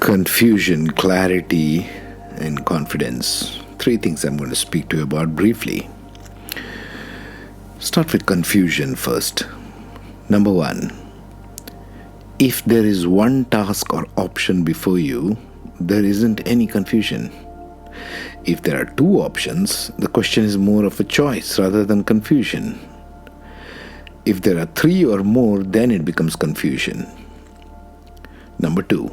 Confusion, clarity, and confidence. Three things I'm going to speak to you about briefly. Start with confusion first. Number one, if there is one task or option before you, there isn't any confusion. If there are two options, the question is more of a choice rather than confusion. If there are three or more, then it becomes confusion. Number two,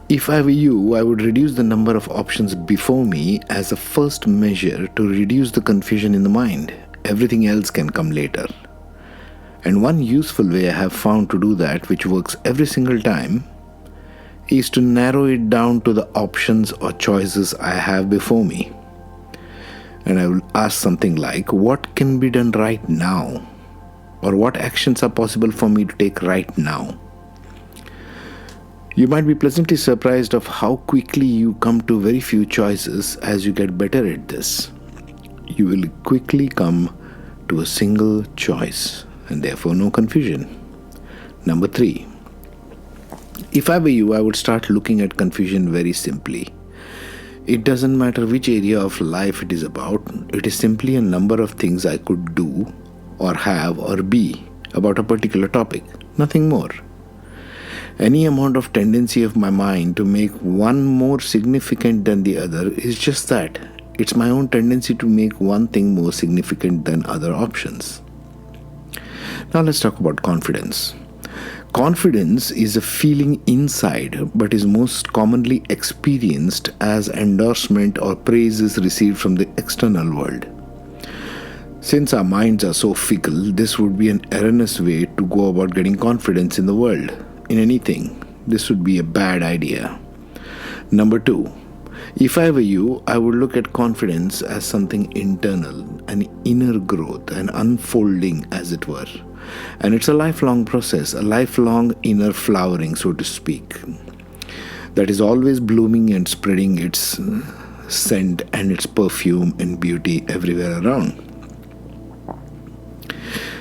if I were you, I would reduce the number of options before me as a first measure to reduce the confusion in the mind. Everything else can come later. And one useful way I have found to do that, which works every single time, is to narrow it down to the options or choices I have before me. And I will ask something like, what can be done right now? Or what actions are possible for me to take right now? You might be pleasantly surprised of how quickly you come to very few choices as you get better at this. You will quickly come to a single choice and therefore no confusion. Number three, if I were you, I would start looking at confusion very simply. It doesn't matter which area of life it is about, it is simply a number of things I could do or have or be about a particular topic, nothing more. Any amount of tendency of my mind to make one more significant than the other is just that. It's my own tendency to make one thing more significant than other options. Now let's talk about confidence. Confidence is a feeling inside but is most commonly experienced as endorsement or praise is received from the external world. Since our minds are so fickle, this would be an erroneous way to go about getting confidence in the world. In anything, this would be a bad idea. Number two, if I were you, I would look at confidence as something internal, an inner growth, an unfolding as it were. And it's a lifelong process, a lifelong inner flowering, so to speak, that is always blooming and spreading its scent and its perfume and beauty everywhere around.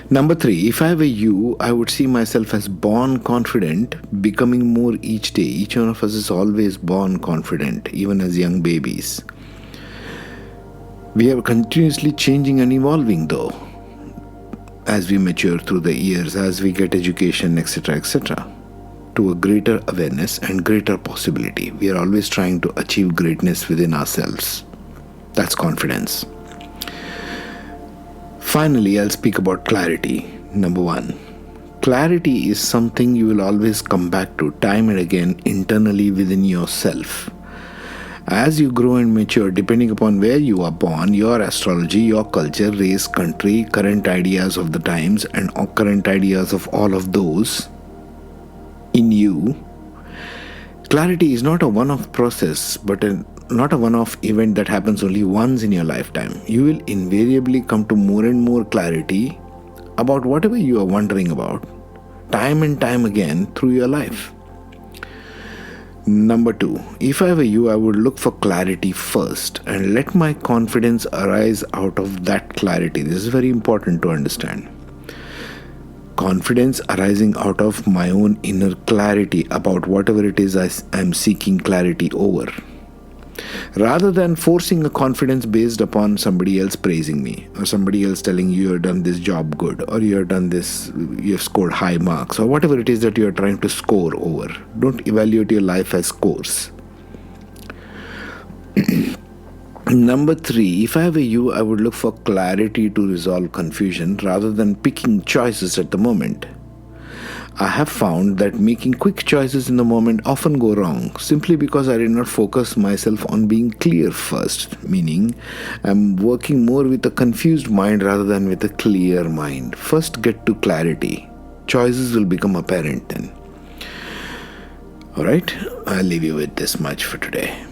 Number three, if I were you, I would see myself as born confident, becoming more each day. Each one of us is always born confident, even as young babies. We are continuously changing and evolving though, as we mature through the years, as we get education, etc., etc., to a greater awareness and greater possibility. We are always trying to achieve greatness within ourselves. That's confidence. Finally, I'll speak about clarity. Number one, clarity is something you will always come back to time and again internally within yourself. As you grow and mature, depending upon where you are born, your astrology, your culture, race, country, current ideas of the times, and current ideas of all of those in you, clarity is not a one-off process, but not a one-off event that happens only once in your lifetime. You will invariably come to more and more clarity about whatever you are wondering about, time and time again through your life. Number two, if I were you, I would look for clarity first and let my confidence arise out of that clarity. This is very important to understand. Confidence arising out of my own inner clarity about whatever it is I am seeking clarity over, rather than forcing a confidence based upon somebody else praising me or somebody else telling you have done this job good or you have done this, you have scored high marks or whatever it is that you are trying to score over. Don't evaluate your life as scores. Number three, if I were you, I would look for clarity to resolve confusion rather than picking choices at the moment. I have found that making quick choices in the moment often go wrong simply because I did not focus myself on being clear first, meaning I'm working more with a confused mind rather than with a clear mind. First get to clarity. Choices will become apparent then. Alright, I'll leave you with this much for today.